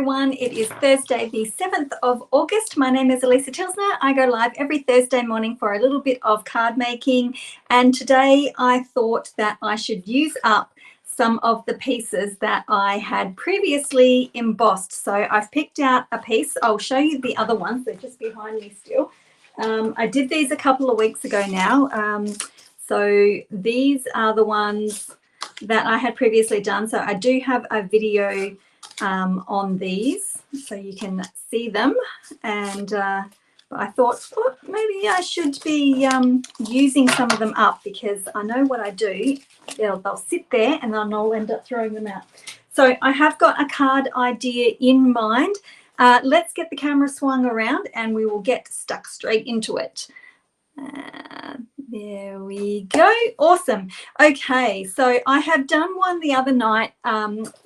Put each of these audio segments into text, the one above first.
everyone. It is Thursday, the 7th of August. My name is Alisa Tilsner. I go live every Thursday morning for a little bit of card making. And today I thought that I should use up some of the pieces that I had previously embossed. So I've picked out a piece. I'll show you the other ones. They're just behind me still. I did these a couple of weeks ago now. So these are the ones that I had previously done. So I do have a video on these so you can see them, and but I thought, oh, maybe I should be using some of them up, because I know what I do. They'll sit there and then I'll end up throwing them out. So I have got a card idea in mind. Let's get the camera swung around and we will get stuck straight into it. There we go. Awesome. Okay, so I have done one the other night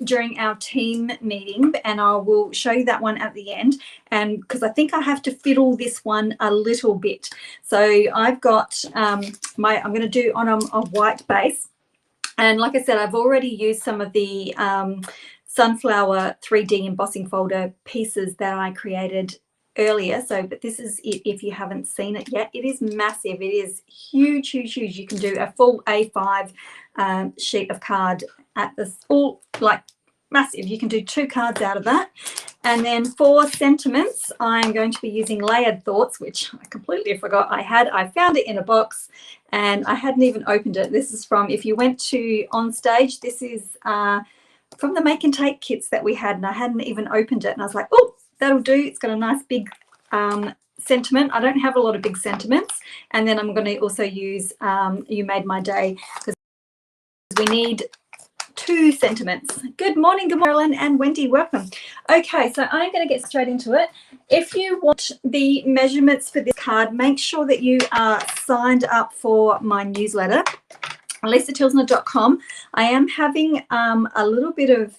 during our team meeting, and I will show you that one at the end, and because I think I have to fiddle this one a little bit. So I've got I'm going to do on a white base, and like I said, I've already used some of the sunflower 3D embossing folder pieces that I created earlier. So but this is it. If you haven't seen it yet, it is massive. It is huge, huge, huge. You can do a full A5 sheet of card at this, all like massive. You can do 2 cards out of that. And then for sentiments, I'm going to be using Layered Thoughts, which I completely forgot I had. I found it in a box and I hadn't even opened it. This is from, if you went to On Stage, this is from the make and take kits that we had, and I hadn't even opened it, and I was like, oh, that'll do. It's got a nice big sentiment. I don't have a lot of big sentiments. And then I'm going to also use You Made My Day, because we need 2 sentiments. Good morning, Marilyn and Wendy, welcome. Okay, so I'm going to get straight into it. If you want the measurements for this card, make sure that you are signed up for my newsletter, alisatilsner.com. I am having a little bit of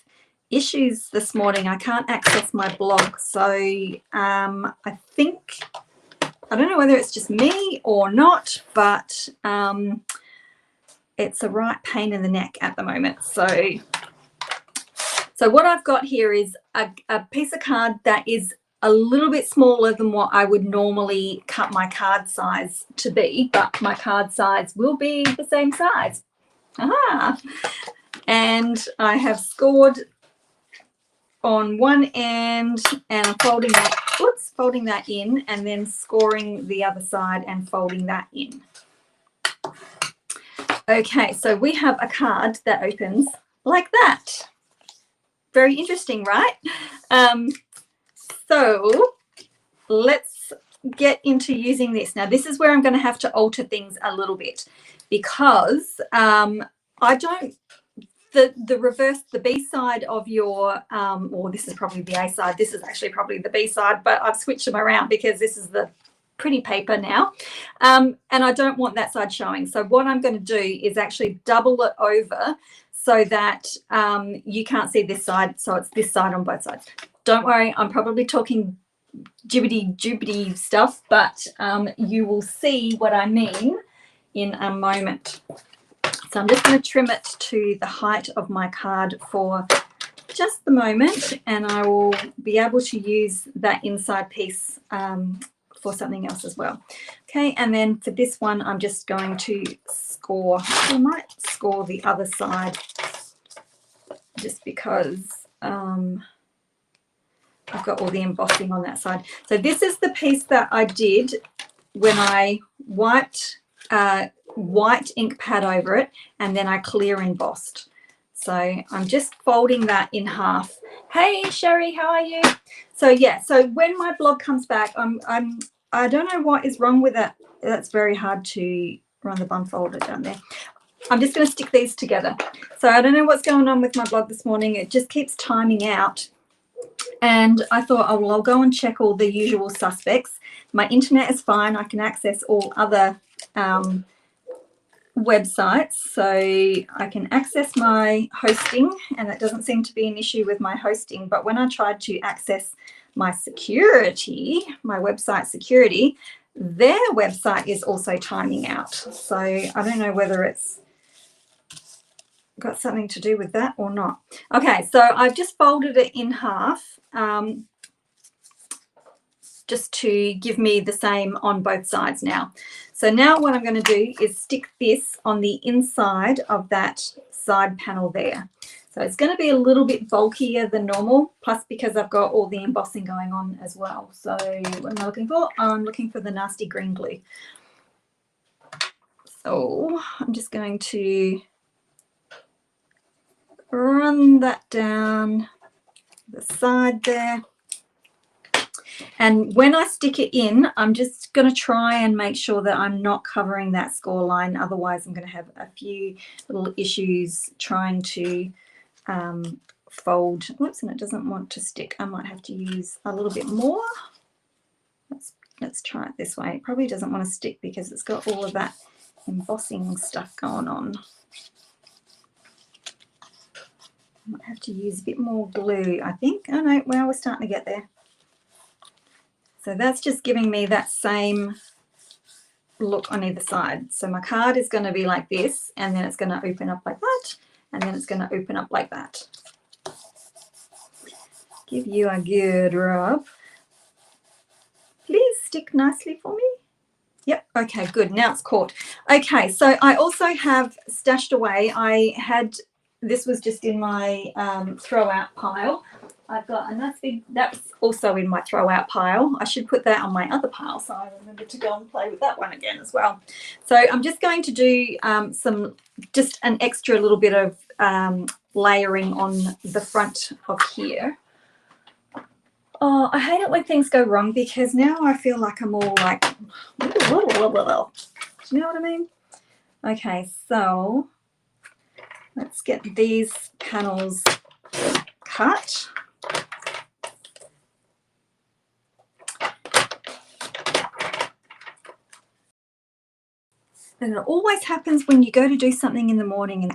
issues this morning. I can't access my blog, so I think, I don't know whether it's just me or not, but it's a right pain in the neck at the moment. So what I've got here is a piece of card that is a little bit smaller than what I would normally cut my card size to be, but my card size will be the same size. Aha! And I have scored on one end, and I'm folding that in, and then scoring the other side and folding that in. Okay, so we have a card that opens like that. Very interesting, right? So let's get into using this. Now, this is where I'm going to have to alter things a little bit, because I don't, the reverse, the B side of your, or this is probably the A side, this is actually probably the B side, but I've switched them around because this is the pretty paper now. And I don't want that side showing. So what I'm going to do is actually double it over so that you can't see this side. So it's this side on both sides. Don't worry, I'm probably talking jibbity stuff, but you will see what I mean in a moment. So I'm just going to trim it to the height of my card for just the moment, and I will be able to use that inside piece for something else as well. Okay, and then for this one, I'm just going to score. I might score the other side just because I've got all the embossing on that side. So this is the piece that I did when I wiped white ink pad over it, and then I clear embossed. So I'm just folding that in half. Hey Sherry, how are you? So yeah, so when my blog comes back, I don't know what is wrong with it. That's very hard to run the bun folder down there. I'm just going to stick these together. So I don't know what's going on with my blog this morning. It just keeps timing out. And I thought, oh, well, I'll go and check all the usual suspects. My internet is fine. I can access all other websites. So I can access my hosting, and that doesn't seem to be an issue with my hosting. But when I tried to access my security, my website security, their website is also timing out. So I don't know whether it's got something to do with that or not? Okay, so I've just folded it in half just to give me the same on both sides now. So now what I'm going to do is stick this on the inside of that side panel there. So it's going to be a little bit bulkier than normal, plus because I've got all the embossing going on as well. So what am I looking for? I'm looking for the nasty green glue. So I'm just going to run that down the side there. And when I stick it in, I'm just going to try and make sure that I'm not covering that score line. Otherwise, I'm going to have a few little issues trying to fold. Whoops, and it doesn't want to stick. I might have to use a little bit more. Let's try it this way. It probably doesn't want to stick because it's got all of that embossing stuff going on. I might have to use a bit more glue, I think. Oh no, well, we're starting to get there. So that's just giving me that same look on either side. So my card is going to be like this, and then it's going to open up like that, and then it's going to open up like that. Give you a good rub. Please stick nicely for me. Yep, okay, good. Now it's caught. Okay, so I also have stashed away, this was just in my throw out pile. I've got a nice big, that's also in my throw out pile. I should put that on my other pile so I remember to go and play with that one again as well. So I'm just going to do just an extra little bit of layering on the front of here. Oh, I hate it when things go wrong because now I feel like I'm all like, do you know what I mean? Okay, so let's get these panels cut. And it always happens when you go to do something in the morning and,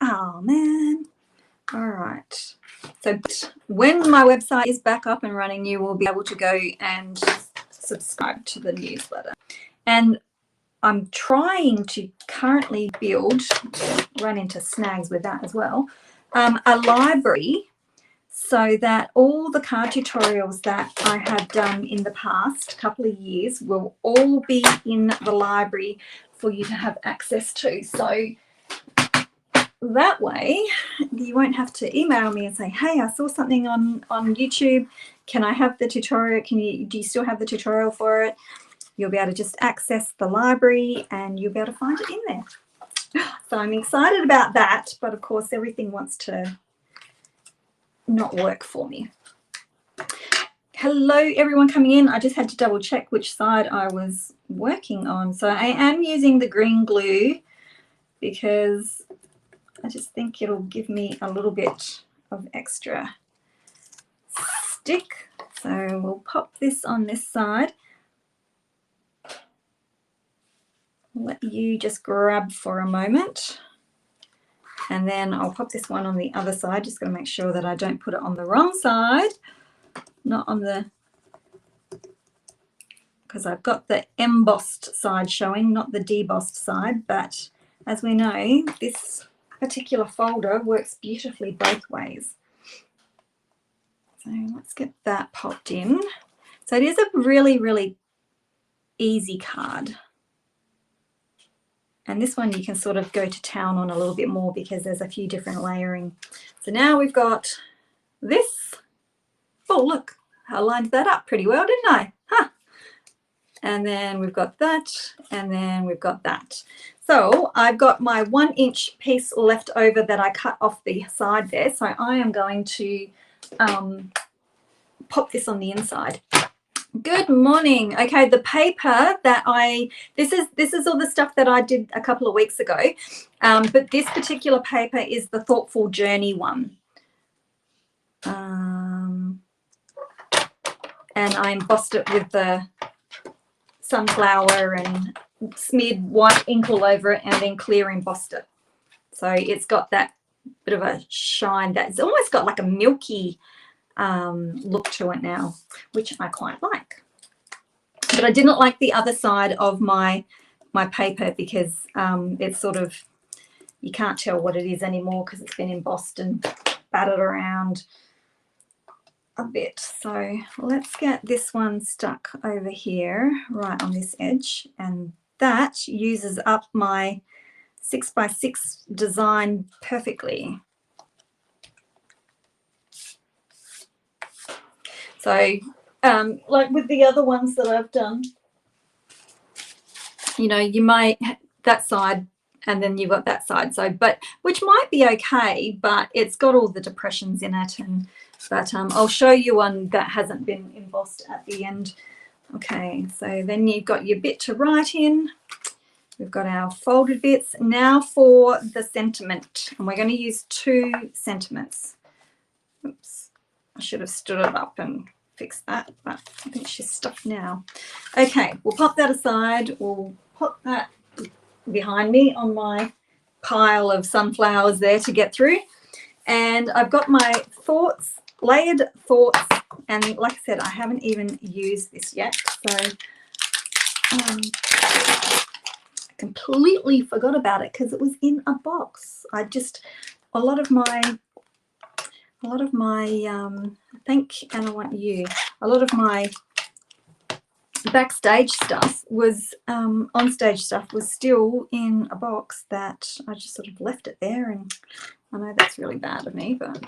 oh man. All right. So when my website is back up and running, you will be able to go and subscribe to the newsletter. And I'm trying to currently build, run into snags with that as well, a library so that all the card tutorials that I have done in the past couple of years will all be in the library for you to have access to. So that way you won't have to email me and say, hey, I saw something on YouTube. Can I have the tutorial? Do you still have the tutorial for it? You'll be able to just access the library and you'll be able to find it in there. So I'm excited about that, but of course everything wants to not work for me. Hello everyone coming in. I just had to double check which side I was working on. So I am using the green glue because I just think it'll give me a little bit of extra stick. So we'll pop this on this side. Let you just grab for a moment. And then I'll pop this one on the other side. Just going to make sure that I don't put it on the wrong side. Not on the, because I've got the embossed side showing, not the debossed side. But as we know, this particular folder works beautifully both ways. So let's get that popped in. So it is a really, really easy card. And this one you can sort of go to town on a little bit more because there's a few different layering. So now we've got this. Oh, look, I lined that up pretty well, didn't I? Huh. And then we've got that, and then we've got that. So I've got my 1-inch piece left over that I cut off the side there. So I am going to pop this on the inside. Good morning. Okay, the paper that this is all the stuff that I did a couple of weeks ago, but this particular paper is the Thoughtful Journey one, and I embossed it with the sunflower and smeared white ink all over it and then clear embossed it. So it's got that bit of a shine that's almost got like a milky look to it now, which I quite like. But I didn't like the other side of my paper because it's sort of, you can't tell what it is anymore because it's been embossed and battered around a bit. So let's get this one stuck over here, right on this edge, and that uses up my 6x6 design perfectly. So like with the other ones that I've done, you know, you might that side and then you've got that side, so but which might be okay, but it's got all the depressions in it, and but I'll show you one that hasn't been embossed at the end. Okay, so then you've got your bit to write in. We've got our folded bits. Now for the sentiment, and we're going to use 2 sentiments. Oops, I should have stood it up and fixed that, but I think she's stuck now. Okay, we'll pop that aside. We'll put that behind me on my pile of sunflowers there to get through. And I've got my thoughts, layered thoughts, and like I said, I haven't even used this yet, so I completely forgot about it because it was in a box. I just a lot of my backstage stuff was on stage stuff was still in a box that I just sort of left it there, and I know that's really bad of me, but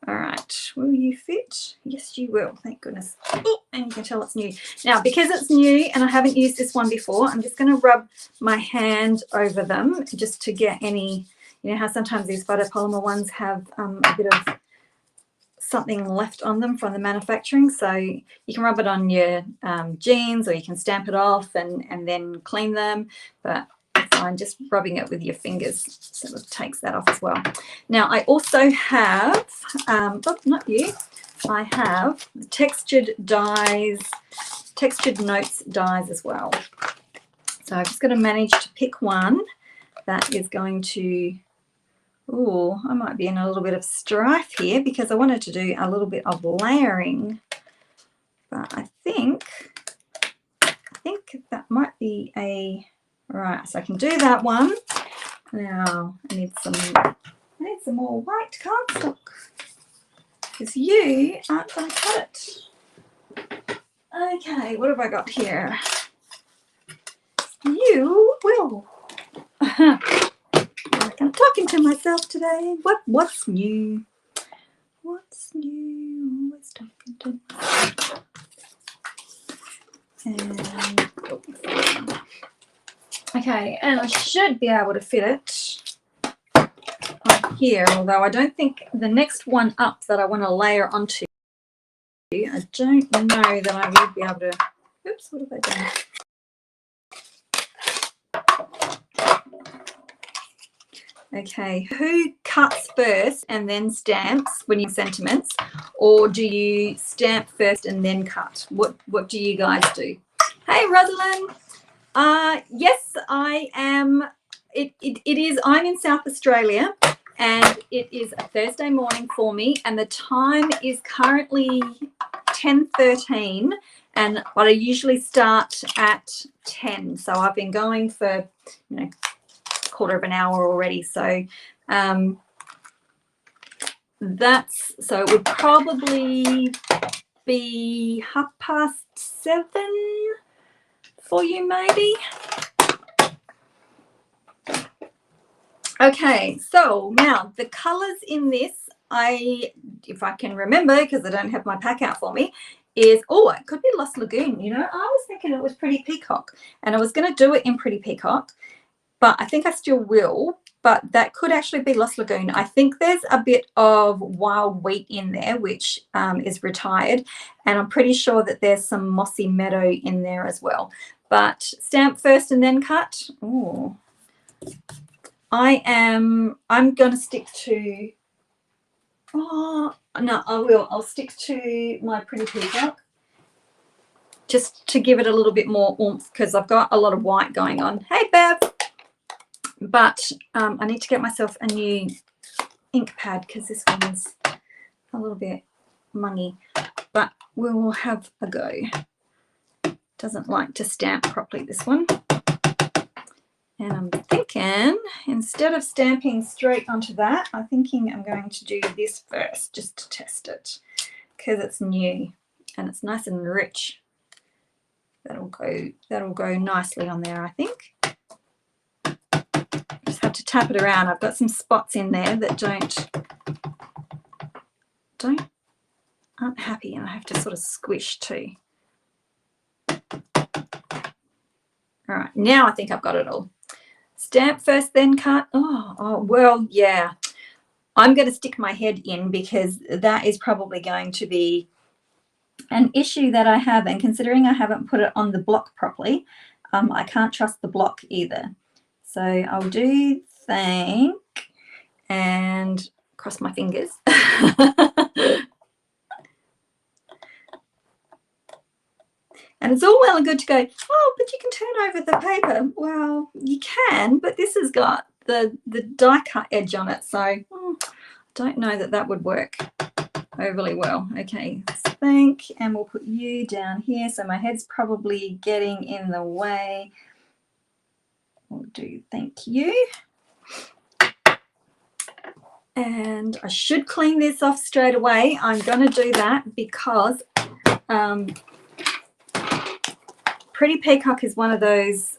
all right, will you fit? Yes, you will, thank goodness. Oh, and you can tell it's new. Now, because it's new and I haven't used this one before, I'm just going to rub my hand over them just to get any, you know how sometimes these photopolymer ones have a bit of something left on them from the manufacturing, so you can rub it on your jeans, or you can stamp it off and then clean them, but it's fine just rubbing it with your fingers sort of takes that off as well. Now I also have not you, I have the textured dies, textured notes dies as well. So I'm just going to manage to pick one that is going to, oh, I might be in a little bit of strife here because I wanted to do a little bit of layering, but I think that might be a, right, so I can do that one. Now I need some more white cardstock because you aren't going to cut it. Okay, what have I got here? You will. I'm talking to myself today. What's new? What's new? Always talking to myself. And okay, and I should be able to fit it on here, although I don't think the next one up that I want to layer onto, I don't know that I will be able to. Oops, what have I done? Okay, who cuts first and then stamps when you sentiments, or do you stamp first and then cut? What do you guys do? Hey, Rosalind. Yes, I am. It is. I'm in South Australia, and it is a Thursday morning for me, and the time is currently 10:13, but I usually start at 10. So I've been going for, you know, quarter of an hour already, so that's, so it would probably be 7:30 for you maybe. Okay, so now the colors in this, if I can remember, because I don't have my pack out for me, is, oh, it could be Lost Lagoon. You know, I was thinking it was Pretty Peacock, and I was going to do it in Pretty Peacock, but I think I still will, but that could actually be Lost Lagoon. I think there's a bit of Wild Wheat in there, which is retired, and I'm pretty sure that there's some Mossy Meadow in there as well. But stamp first and then cut. Ooh. I'm going to stick to, oh, no, I'll stick to my Pretty Peacock just to give it a little bit more oomph because I've got a lot of white going on. Hey, Bev. But I need to get myself a new ink pad because this one's a little bit mungy, but we will have a go. Doesn't like to stamp properly, this one. And I'm thinking, instead of stamping straight onto that, I'm thinking I'm going to do this first just to test it, because it's new and it's nice and rich. That'll go nicely on there, I think. Just have to tap it around. I've got some spots in there that aren't happy, and I have to sort of squish too. All right, now I think I've got it all. Stamp first, then cut. Oh, well, yeah. I'm going to stick my head in because that is probably going to be an issue that I have. And considering I haven't put it on the block properly, I can't trust the block either. So I'll do thank and cross my fingers. And it's all well and good to go, oh, but you can turn over the paper. Well, you can, but this has got the die cut edge on it. So I don't know that that would work overly well. Okay, thank, and we'll put you down here. So my head's probably getting in the way. We'll do thank you. And I should clean this off straight away. I'm going to do that because Pretty Peacock is one of those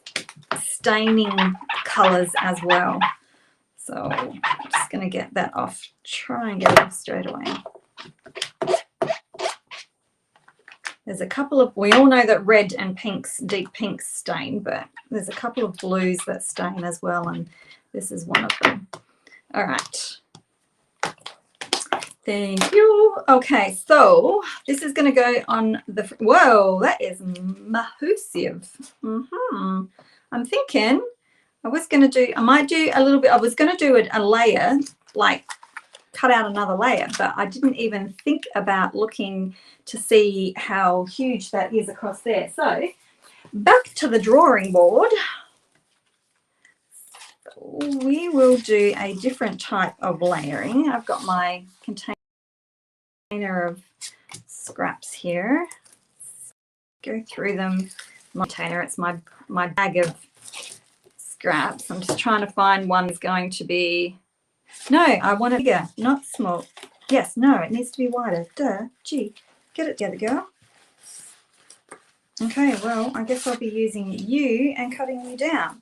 staining colours as well. So I'm just going to get that off, try and get it off straight away. There's a couple of, we all know that red and pinks, deep pinks stain, but there's a couple of blues that stain as well, and this is one of them. All right. Thank you. Okay, so this is going to go on the, whoa, that is massive. I'm thinking I was going to do, I might do a little bit, I was going to do a layer, like cut out another layer, but I didn't even think about looking to see how huge that is across there. So back to the drawing board. We will do a different type of layering. I've got my container of scraps here. Go through them. My container, it's my bag of scraps. I'm just trying to find one that's going to be, no, I want it bigger, not small. Yes, no, it needs to be wider. Duh, gee, get it together, girl. Okay, well, I guess I'll be using you and cutting you down.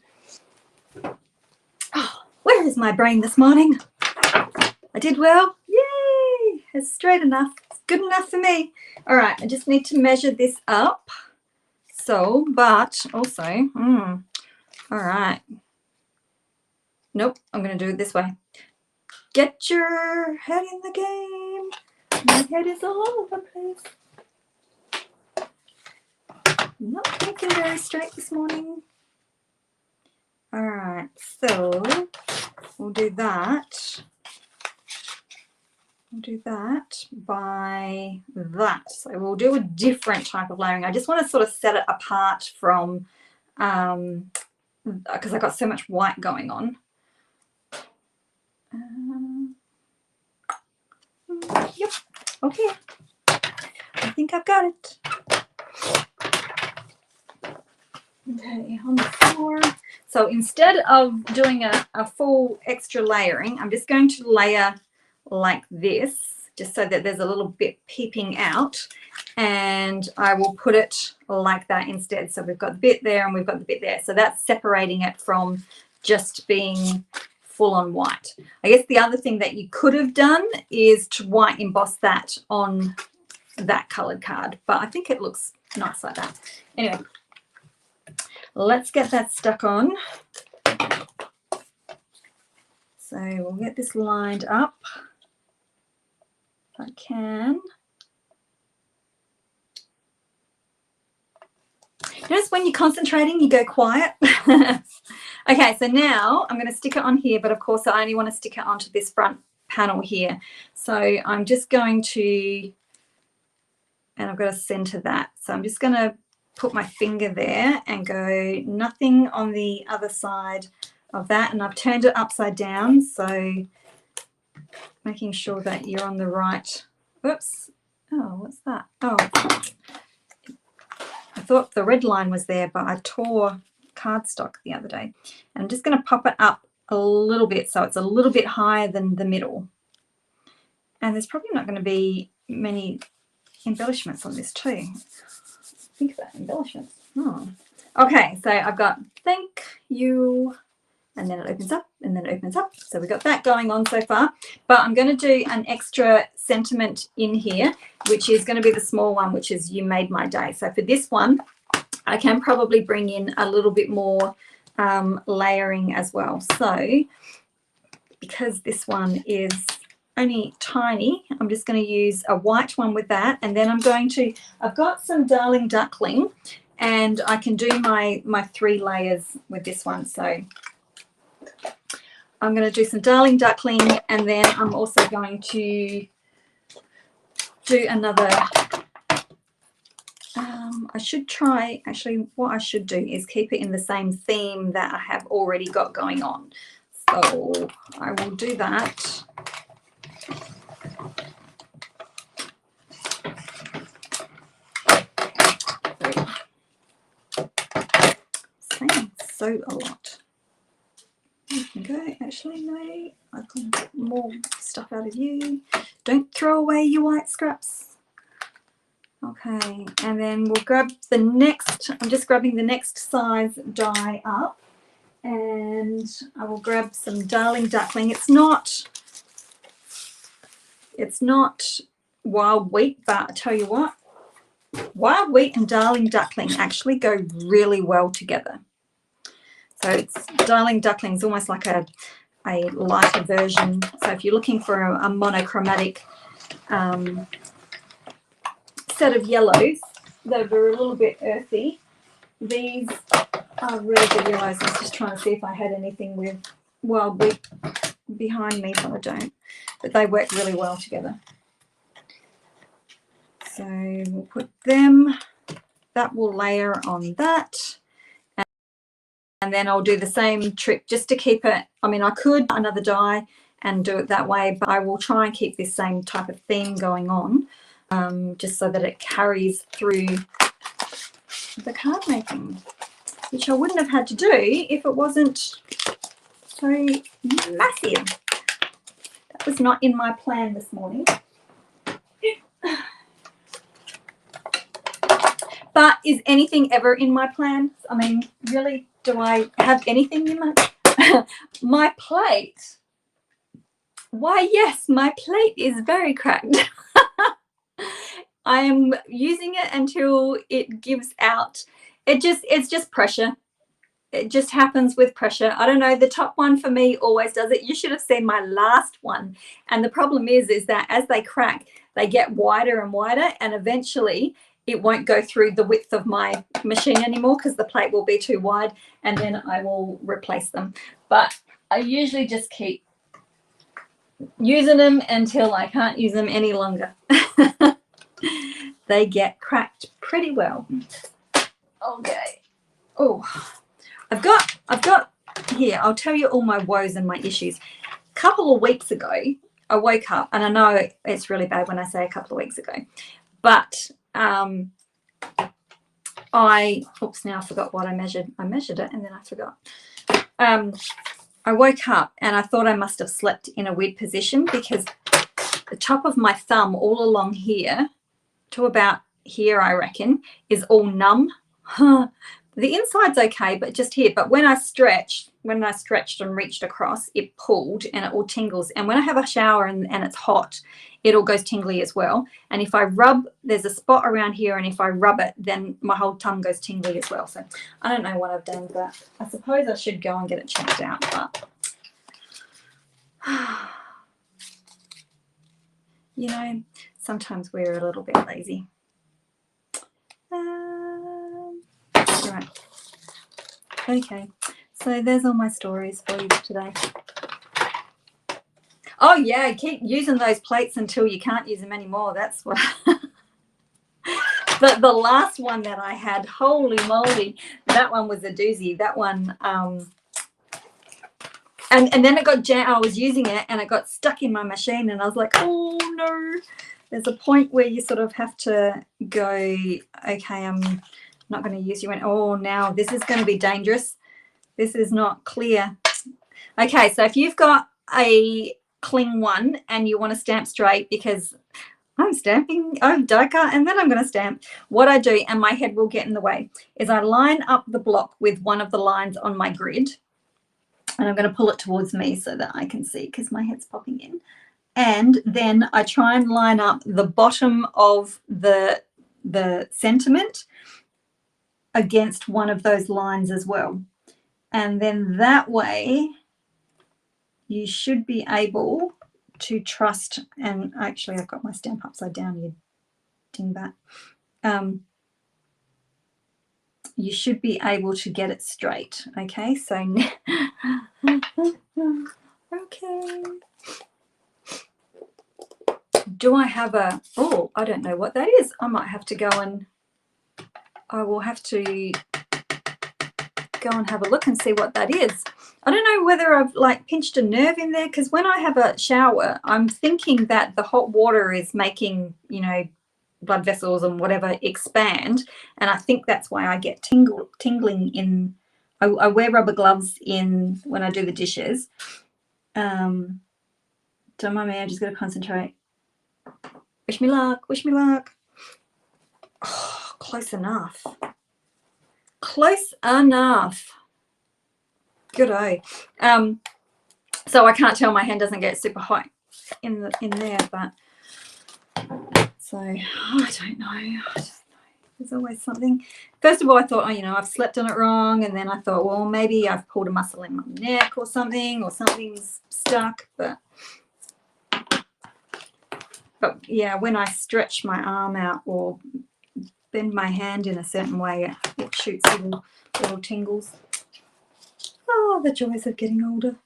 Oh, where is my brain this morning? I did well. Yay! It's straight enough. It's good enough for me. All right, I just need to measure this up. So, but also, all right. Nope, I'm going to do it this way. Get your head in the game. My head is all over the place. Not thinking very straight this morning. All right, so we'll do that. We'll do that by that. So we'll do a different type of layering. I just want to sort of set it apart from, because I got so much white going on. Yep, okay. I think I've got it. Okay, on the floor. So instead of doing a full extra layering, I'm just going to layer like this, just so that there's a little bit peeping out, and I will put it like that instead. So we've got the bit there and we've got the bit there. So that's separating it from just being full on white. I guess the other thing that you could have done is to white emboss that on that colored card, but I think it looks nice like that. Anyway, let's get that stuck on. So we'll get this lined up if I can. Notice when you're concentrating, you go quiet. Okay, so now I'm going to stick it on here, but of course I only want to stick it onto this front panel here. So I'm just going to, and I've got to center that. So I'm just going to put my finger there and go nothing on the other side of that. And I've turned it upside down, so making sure that you're on the right. Oops. Oh, what's that? Oh, I thought the red line was there, but I cut cardstock the other day. And I'm just going to pop it up a little bit so it's a little bit higher than the middle. And there's probably not going to be many embellishments on this too. Think about embellishments. Oh. Okay, so I've got thank you, and then it opens up, and then it opens up. So we've got that going on so far. But I'm going to do an extra sentiment in here, which is going to be the small one, which is you made my day. So for this one, I can probably bring in a little bit more layering as well. So because this one is only tiny, I'm just going to use a white one with that, and then I've got some Darling Duckling, and I can do my 3 layers with this one. So I'm going to do some Darling Duckling, and then I'm also going to do another, I should try, actually what I should do is keep it in the same theme that I have already got going on. So I will do that. So a lot. There we go. Actually, no, I can get more stuff out of you. Don't throw away your white scraps. Okay, and then we'll grab the next, I'm just grabbing the next size die up, and I will grab some Darling Duckling. It's not wild wheat, but I tell you what, wild wheat and Darling Duckling actually go really well together. So it's Darling Duckling is almost like a lighter version. So if you're looking for a monochromatic set of yellows that are a little bit earthy, these are really good yellows. I was just trying to see if I had anything with wild wheat behind me, but I don't. But they work really well together. So we'll put them, that will layer on that. And then I'll do the same trick just to keep it. I mean, I could another die and do it that way, but I will try and keep this same type of theme going on, just so that it carries through the card making, which I wouldn't have had to do if it wasn't so massive. That was not in my plan this morning. But is anything ever in my plan? I mean, really, do I have anything in my plate? Why, yes, my plate is very cracked. I am using it until it gives out. It's just pressure. It just happens with pressure. I don't know, the top one for me always does it. You should have seen my last one. And the problem is that as they crack, they get wider and wider, and eventually it won't go through the width of my machine anymore because the plate will be too wide, and then I will replace them. But I usually just keep using them until I can't use them any longer. They get cracked pretty well. Okay. Oh, I've got here, I'll tell you all my woes and my issues. A couple of weeks ago, I woke up, and I know it's really bad when I say a couple of weeks ago, but oops, now I forgot what I measured. I measured it and then I forgot. I woke up and I thought I must have slept in a weird position, because the top of my thumb all along here to about here, I reckon, is all numb. The inside's okay, but just here. But when I stretched and reached across, it pulled and it all tingles. And when I have a shower and it's hot, it all goes tingly as well. And if I rub, there's a spot around here, and if I rub it, then my whole tongue goes tingly as well. So I don't know what I've done, but I suppose I should go and get it checked out. But you know, sometimes we're a little bit lazy. Right. Okay, so there's all my stories for you today. Oh yeah, keep using those plates until you can't use them anymore. That's what. The last one that I had, holy moly, that one was a doozy. That one, and then it got jammed. I was using it and it got stuck in my machine, and I was like, oh no. There's a point where you sort of have to go, okay, not going to use you. Oh, now this is going to be dangerous. This is not clear. Okay, so if you've got a cling one and you want to stamp straight, because I'm stamping, I'm die cut, and then I'm going to stamp. What I do, and my head will get in the way, is I line up the block with one of the lines on my grid, and I'm going to pull it towards me so that I can see because my head's popping in. And then I try and line up the bottom of the sentiment against one of those lines as well. And then that way you should be able to trust, and actually I've got my stamp upside down, you dingbat. You should be able to get it straight. Okay, so okay. Do I have a, oh, I don't know what that is. I might have to go and, I will have to go and have a look and see what that is. I don't know whether I've like pinched a nerve in there, because when I have a shower, I'm thinking that the hot water is making, you know, blood vessels and whatever expand, and I think that's why I get tingling in. I wear rubber gloves in when I do the dishes. Don't mind me, I'm just going to concentrate. Wish me luck, wish me luck. Oh, close enough. Close enough. Good-o. So I can't tell, my hand doesn't get super hot in there, but so I don't know. There's always something. First of all, I thought, oh, you know, I've slept on it wrong, and then I thought, well, maybe I've pulled a muscle in my neck or something's stuck. But yeah, when I stretch my arm out or bend my hand in a certain way, it shoots little tingles. Oh, the joys of getting older.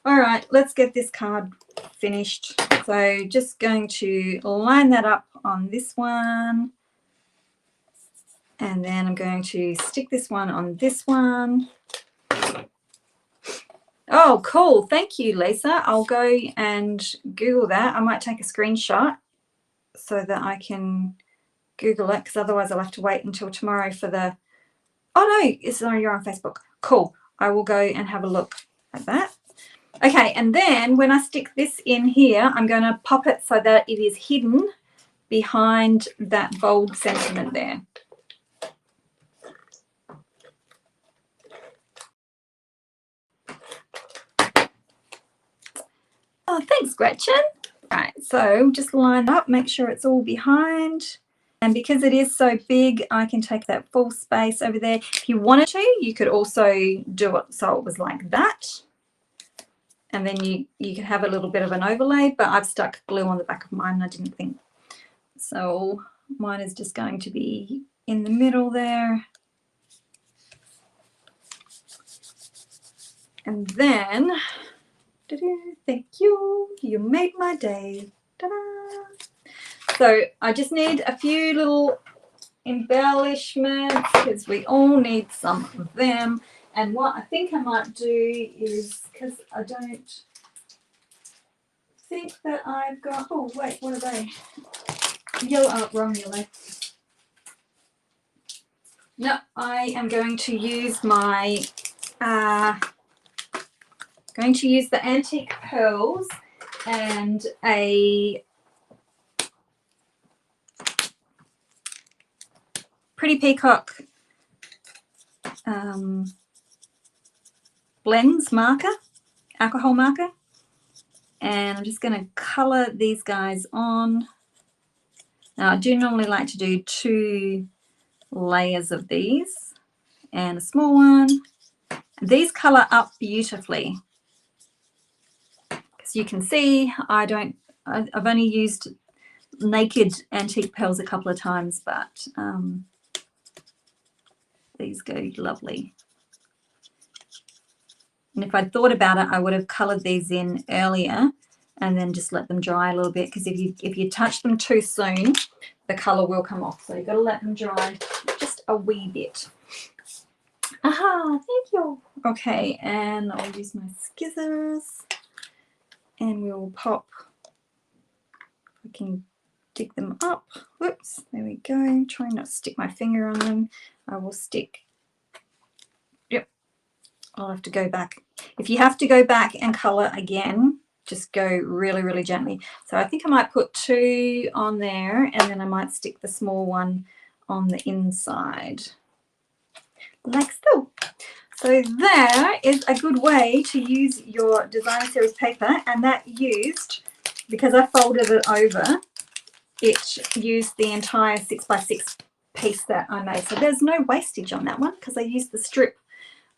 All right, let's get this card finished. So just going to line that up on this one. And then I'm going to stick this one on this one. Oh, cool. Thank you, Lisa. I'll go and Google that. I might take a screenshot so that I can Google it, because otherwise I'll have to wait until tomorrow for the... Oh, no, it's on, you're on Facebook. Cool. I will go and have a look at that. Okay, and then when I stick this in here, I'm going to pop it so that it is hidden behind that bold sentiment there. Oh, thanks, Gretchen. All right, so just line up, make sure it's all behind. And because it is so big, I can take that full space over there. If you wanted to, you could also do it so it was like that. And then you could have a little bit of an overlay, but I've stuck glue on the back of mine, I didn't think. So mine is just going to be in the middle there. And then, thank you, you made my day. Ta-da! So I just need a few little embellishments, because we all need some of them. And what I think I might do is, because I don't think that I've got, oh wait, what are they? Yellow, wrong yellow. No, I am going to use my, going to use the antique pearls and a Pretty Peacock blends marker, alcohol marker, and I'm just going to colour these guys on. Now I do normally like to do 2 layers of these and a small one. These colour up beautifully, because you can see I've only used naked antique pearls a couple of times, but these go lovely. And if I'd thought about it, I would have coloured these in earlier and then just let them dry a little bit, because if you touch them too soon, the colour will come off. So you've got to let them dry just a wee bit. Aha, thank you. Okay, and I'll use my scissors and we'll pop. I can stick them up. Whoops, there we go. Trying not to stick my finger on them. I will stick. Yep, I'll have to go back. If you have to go back and color again, just go really, really gently. So I think I might put 2 on there, and then I might stick the small one on the inside, like so. So there is a good way to use your designer series paper, and that used, because I folded it over, it used the entire 6x6 piece that I made. So there's no wastage on that one because I used the strip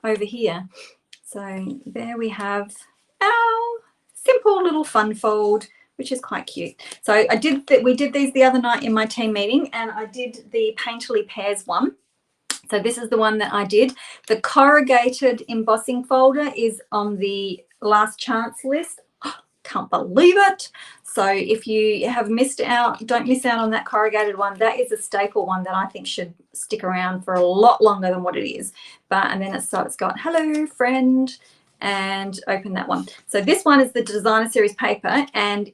over here. So there we have our simple little fun fold, which is quite cute. So we did these the other night in my team meeting, and I did the Painterly Pairs one. So this is the one that I did. The corrugated embossing folder is on the last chance list. Oh, can't believe it. So if you have missed out, don't miss out on that corrugated one. That is a staple one that I think should stick around for a lot longer than what it is. And then it's got hello friend, and open that one. So this one is the designer series paper, and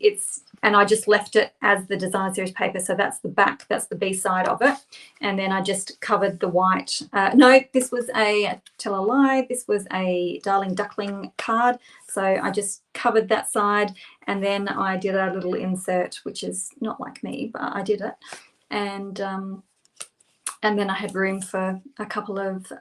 I just left it as the designer series paper. So that's the back, that's the B side of it. And then I just covered the white. No, this was tell a lie, this was a Darling Duckling card. So I just covered that side, and then I did a little insert, which is not like me, but I did it. And then I had room for a couple of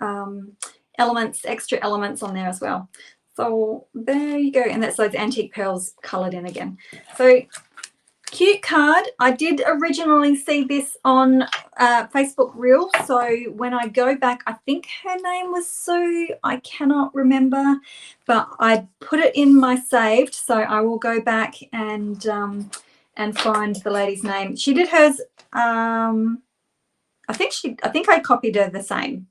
extra elements on there as well. So there you go. And that's those antique pearls coloured in again. So cute card. I did originally see this on Facebook Reel. So when I go back, I think her name was Sue. I cannot remember, but I put it in my saved. So I will go back and find the lady's name. She did hers. I think I copied her the same.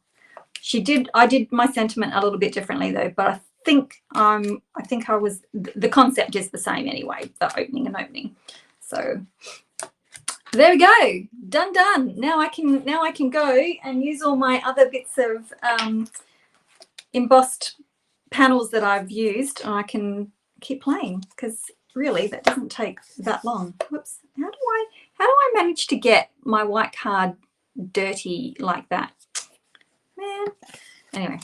I did my sentiment a little bit differently though, but I think I was, the concept is the same anyway, the opening. So there we go, done. Now I can go and use all my other bits of embossed panels that I've used, and I can keep playing, because really that doesn't take that long. Whoops, how do I manage to get my white card dirty like that, man? Anyway,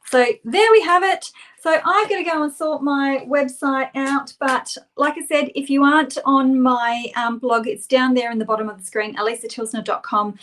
so there we have it. So I'm going to go and sort my website out. But like I said, if you aren't on my blog, it's down there in the bottom of the screen, alisatilsner.com.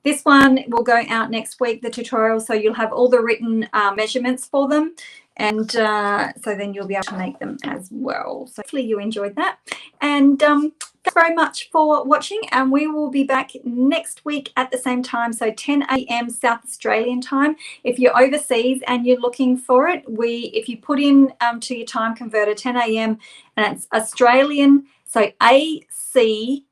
This one will go out next week, the tutorial, so you'll have all the written measurements for them. And so then you'll be able to make them as well. So hopefully you enjoyed that. And thanks very much for watching, and we will be back next week at the same time, so 10 a.m. South Australian time. If you're overseas and you're looking for it, if you put in to your time converter 10 a.m. and it's Australian, so ACST.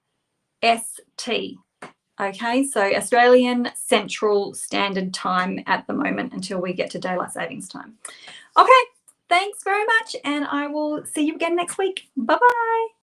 Okay, so Australian Central Standard Time at the moment until we get to Daylight Savings Time. Okay, thanks very much, and I will see you again next week. Bye-bye.